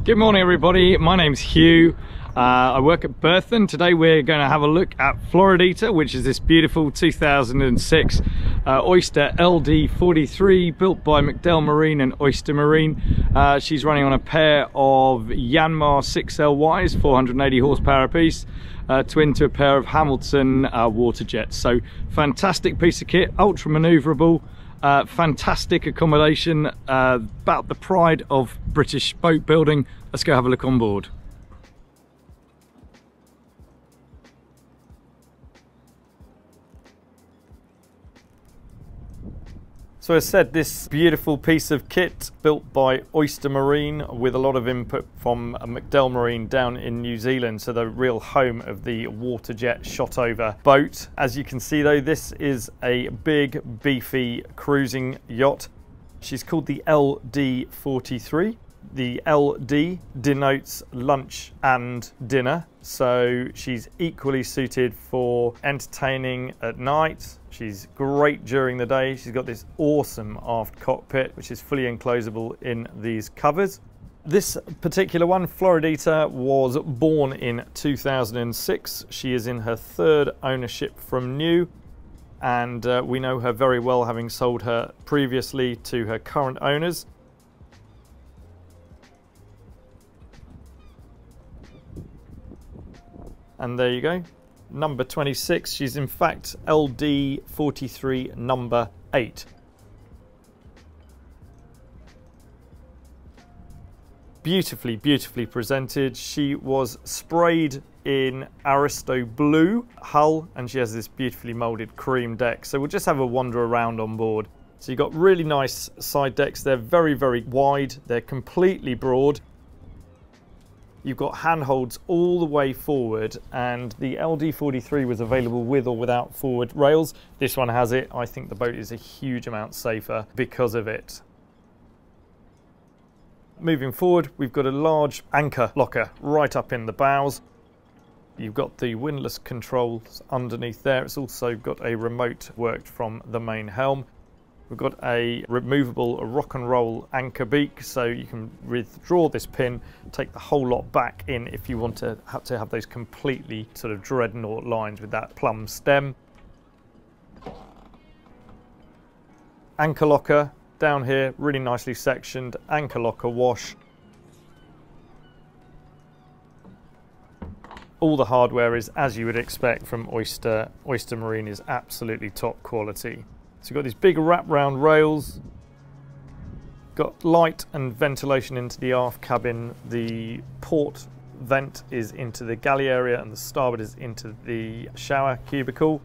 Good morning everybody, my name's Hugh. I work at Berthon. Today we're going to have a look at FLORIDITA, which is this beautiful 2006 Oyster LD43 built by Marine and Oyster Marine. She's running on a pair of Yanmar 6LYs, 480 horsepower apiece, twin to a pair of Hamilton water jets. So fantastic piece of kit, ultra manoeuvrable. Fantastic accommodation, about the pride of British boat building. Let's go have a look on board. So as said, this beautiful piece of kit built by Oyster Marine with a lot of input from Marine down in New Zealand, so the real home of the water jet shot over boat. As you can see though, this is a big beefy cruising yacht. She's called the LD43. The LD denotes lunch and dinner, so she's equally suited for entertaining at night. She's great during the day. She's got this awesome aft cockpit, which is fully enclosable in these covers. This particular one, FLORIDITA, was born in 2006. She is in her third ownership from new, and we know her very well, having sold her previously to her current owners. And there you go, number 26. She's in fact LD43 number 8. Beautifully, beautifully presented. She was sprayed in Aristo blue hull, and she has this beautifully molded cream deck. So we'll just have a wander around on board. So you've got really nice side decks. They're very, very wide. They're completely broad. You've got handholds all the way forward, and the LD43 was available with or without forward rails. This one has it. I think the boat is a huge amount safer because of it. Moving forward, we've got a large anchor locker right up in the bows. You've got the windlass controls underneath there. It's also got a remote worked from the main helm. We've got a removable rock and roll anchor beak, so you can withdraw this pin, take the whole lot back in if you want to have those completely sort of dreadnought lines with that plumb stem. Anchor locker down here, really nicely sectioned, anchor locker wash. All the hardware is as you would expect from Oyster. Oyster Marine is absolutely top quality. So you've got these big wrap-round rails, got light and ventilation into the aft cabin. The port vent is into the galley area, and the starboard is into the shower cubicle.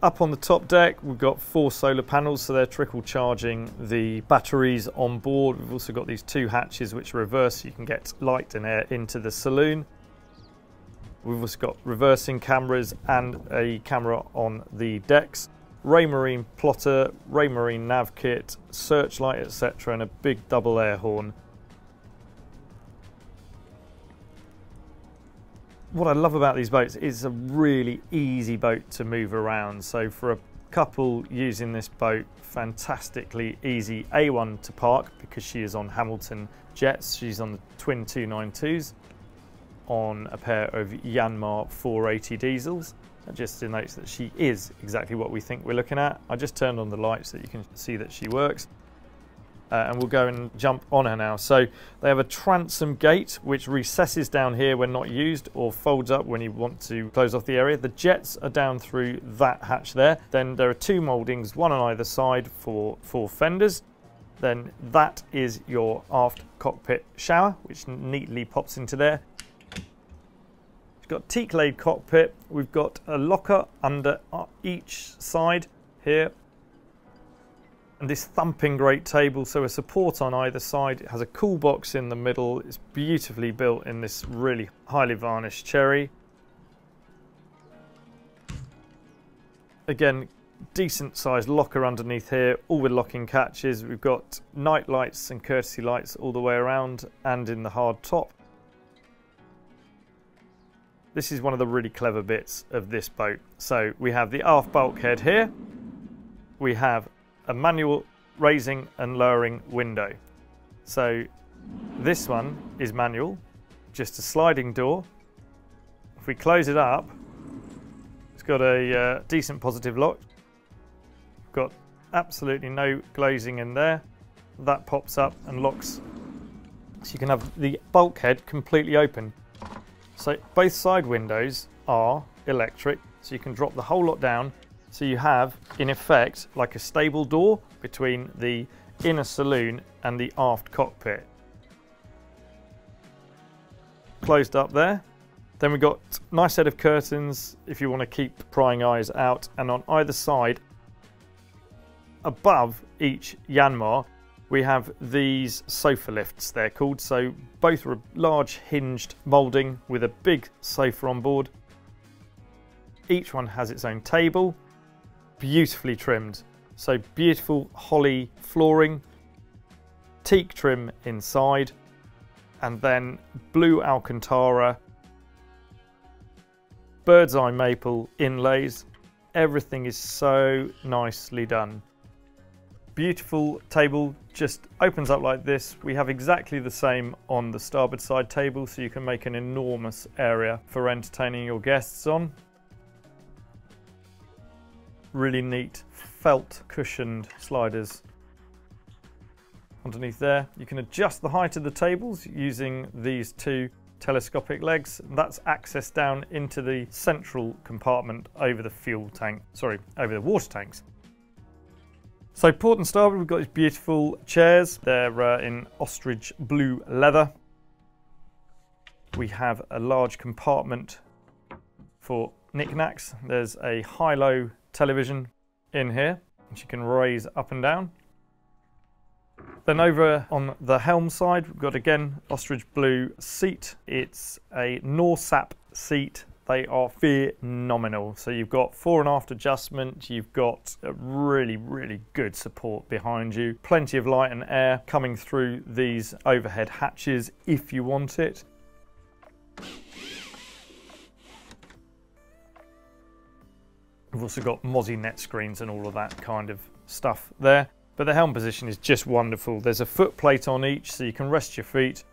Up on the top deck, we've got 4 solar panels, so they're trickle charging the batteries on board. We've also got these 2 hatches which reverse, so you can get light and air into the saloon. We've also got reversing cameras and a camera on the decks. Raymarine plotter, Raymarine nav kit, searchlight, etc., and a big double air horn. What I love about these boats is it's a really easy boat to move around. So for a couple using this boat, fantastically easy. A1 to park because she is on Hamilton jets. She's on the twin 292s on a pair of Yanmar 480 diesels. That just denotes that she is exactly what we think we're looking at. I just turned on the lights so that you can see that she works. And we'll go and jump on her now. So they have a transom gate which recesses down here when not used, or folds up when you want to close off the area. The jets are down through that hatch there. Then there are 2 mouldings, one on either side for fenders. Then that is your aft cockpit shower, which neatly pops into there. We've got teak-laid cockpit. We've got a locker under each side here, and this thumping great table, so a support on either side. It has a cool box in the middle. It's beautifully built in this really highly varnished cherry. Again, decent sized locker underneath here, all with locking catches. We've got night lights and courtesy lights all the way around and in the hard top. This is one of the really clever bits of this boat. So we have the aft bulkhead here. We have a manual raising and lowering window. So This one is manual, just a sliding door. If we close it up, it's got a decent positive lock. Got absolutely no glazing in there. That pops up and locks, so you can have the bulkhead completely open. So both side windows are electric, so you can drop the whole lot down. So you have, in effect, like a stable door between the inner saloon and the aft cockpit. Closed up there. Then we've got a nice set of curtains if you want to keep prying eyes out, and on either side, above each Yanmar, we have these sofa lifts, they're called. So both are a large hinged moulding with a big sofa on board. Each one has its own table, beautifully trimmed. So beautiful holly flooring, teak trim inside, and then blue Alcantara, bird's eye maple inlays. Everything is so nicely done. Beautiful table, just opens up like this. We have exactly the same on the starboard side table, so you can make an enormous area for entertaining your guests on. Really neat felt cushioned sliders underneath there. You can adjust the height of the tables using these two telescopic legs. That's access down into the central compartment over the fuel tank, over the water tanks. So port and starboard, we've got these beautiful chairs. They're in ostrich blue leather. We have a large compartment for knickknacks. There's a high-low television in here, which you can raise up and down. Then over on the helm side, we've got again ostrich blue seat. It's a Norsap seat. They are phenomenal. So you've got fore and aft adjustment, you've got a really, really good support behind you. Plenty of light and air coming through these overhead hatches if you want it. We've also got Mozzie net screens and all of that kind of stuff there. But the helm position is just wonderful. There's a foot plate on each, so you can rest your feet.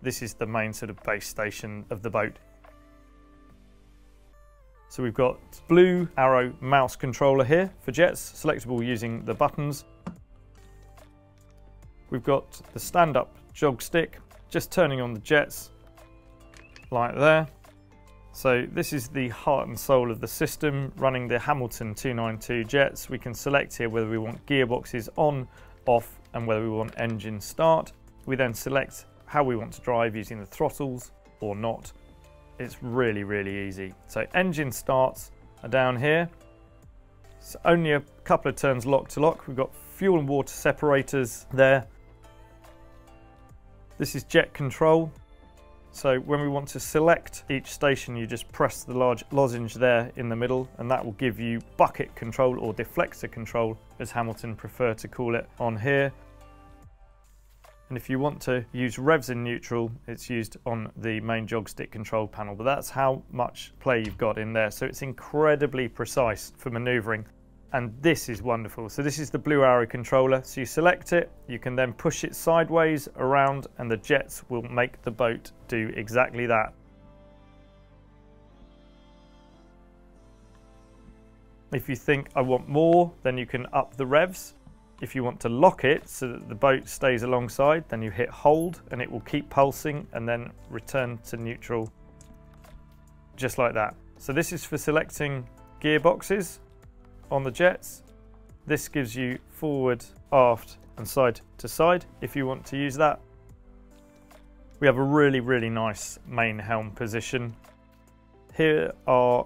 This is the main sort of base station of the boat. So we've got blue arrow mouse controller here for jets, selectable using the buttons. We've got the stand-up jog stick, just turning on the jets like there. So this is the heart and soul of the system, running the Hamilton 292 jets. We can select here whether we want gearboxes on, off, and whether we want engine start. We then select how we want to drive using the throttles or not. It's really, really easy. So engine starts are down here. It's only a couple of turns lock to lock. We've got fuel and water separators there. This is jet control. So when we want to select each station, you just press the large lozenge there in the middle, and that will give you bucket control or deflector control, as Hamilton prefer to call it on here. And if you want to use revs in neutral, it's used on the main jogstick control panel, but that's how much play you've got in there. So it's incredibly precise for maneuvering, and this is wonderful. So this is the blue arrow controller. So you select it, you can then push it sideways around, and the jets will make the boat do exactly that. If you think I want more, then you can up the revs. If you want to lock it so that the boat stays alongside, then you hit hold and it will keep pulsing and then return to neutral, just like that. So this is for selecting gearboxes on the jets. This gives you forward, aft and side to side if you want to use that. We have a really, really nice main helm position. Here are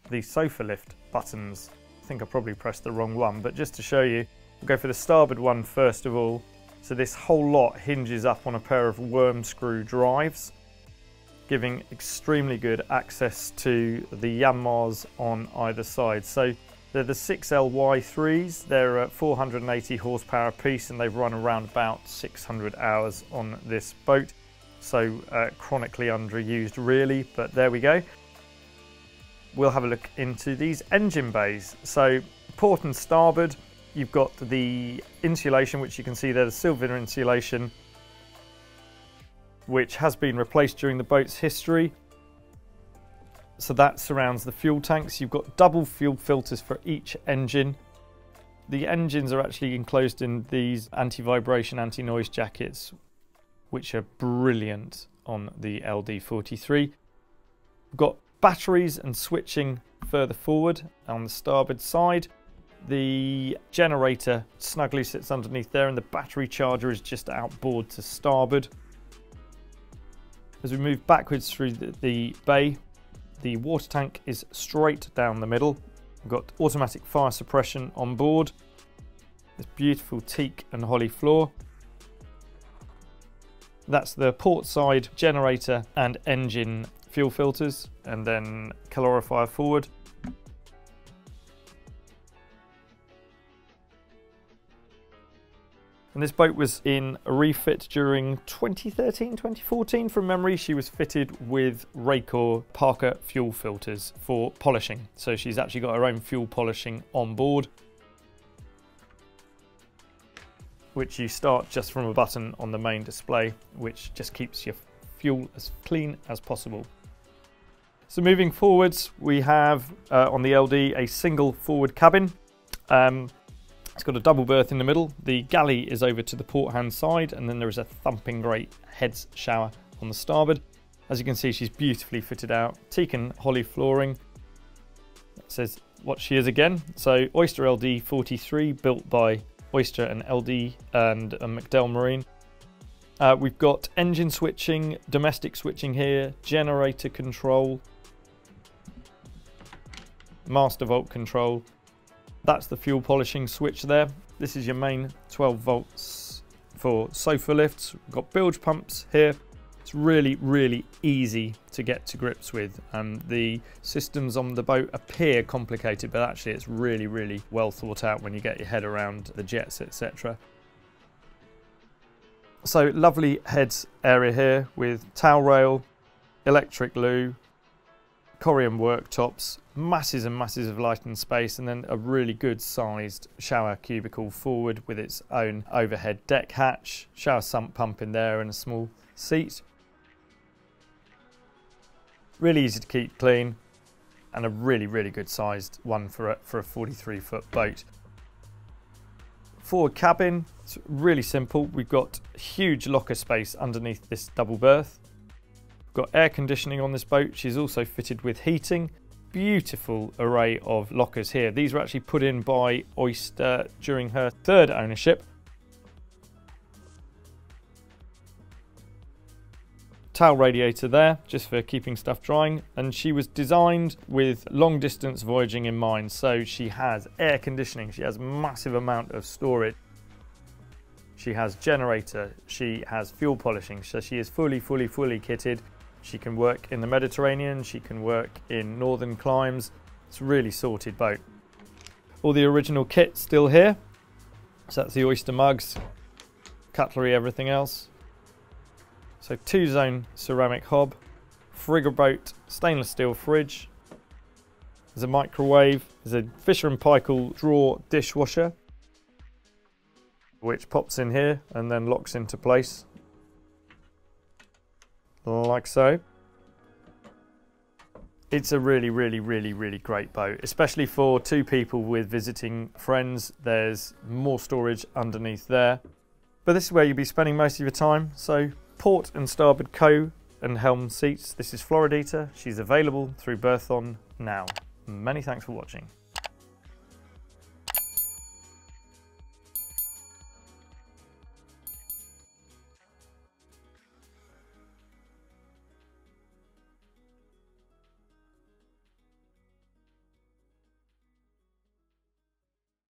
the sofa lift buttons. I think I probably pressed the wrong one, but just to show you, we'll go for the starboard one first of all. So this whole lot hinges up on a pair of worm screw drives, giving extremely good access to the Yanmars on either side. So they're the 6LY3s, they're 480 horsepower apiece, and they've run around about 600 hours on this boat. So chronically underused really, but there we go. We'll have a look into these engine bays. So port and starboard, you've got the insulation, which you can see there, the silver insulation, which has been replaced during the boat's history. So that surrounds the fuel tanks. You've got double fuel filters for each engine. The engines are actually enclosed in these anti-vibration, anti-noise jackets, which are brilliant on the LD43. We've got batteries and switching further forward on the starboard side. The generator snugly sits underneath there, and the battery charger is just outboard to starboard. As we move backwards through the bay, the water tank is straight down the middle. We've got automatic fire suppression on board. This beautiful teak and holly floor. That's the port side generator and engine fuel filters, and then calorifier forward. And this boat was in a refit during 2013, 2014 from memory. She was fitted with Raycor Parker fuel filters for polishing. So she's actually got her own fuel polishing on board, which you start just from a button on the main display, which just keeps your fuel as clean as possible. So moving forwards, we have on the LD a single forward cabin. It's got a double berth in the middle. The galley is over to the port hand side, and then there is a thumping great heads shower on the starboard. As you can see, she's beautifully fitted out. Teak and holly flooring. That says what she is again. So Oyster LD43, built by Oyster and LD and McDell Marine. We've got engine switching, domestic switching here, generator control, master volt control. That's the fuel polishing switch there. This is your main 12 volts for sofa lifts. We've got bilge pumps here. It's really, really easy to get to grips with. The systems on the boat appear complicated, but actually it's really, really well thought out when you get your head around the jets, etc. So lovely heads area here with towel rail, electric loo, Corium worktops, masses and masses of light and space, and then a really good sized shower cubicle forward with its own overhead deck hatch, shower sump pump in there, and a small seat. Really easy to keep clean, and a really, really good sized one for a 43-foot boat. Forward cabin, it's really simple. We've got huge locker space underneath this double berth. We've got air conditioning on this boat. She's also fitted with heating. Beautiful array of lockers here. These were actually put in by Oyster during her third ownership. Towel radiator there, just for keeping stuff drying, and she was designed with long distance voyaging in mind. So she has air conditioning, she has massive amount of storage, she has generator, she has fuel polishing, so she is fully kitted. She can work in the Mediterranean, she can work in northern climes. It's a really sorted boat. All the original kit still here. So that's the Oyster mugs, cutlery, everything else. So 2-zone ceramic hob, frigger boat, stainless steel fridge. There's a microwave, there's a Fisher & Paykel drawer dishwasher, which pops in here and then locks into place. Like so. It's a really great boat, especially for two people with visiting friends. There's more storage underneath there. But this is where you'll be spending most of your time. So port and starboard co and helm seats. This is FLORIDITA. She's available through Berthon now. Many thanks for watching.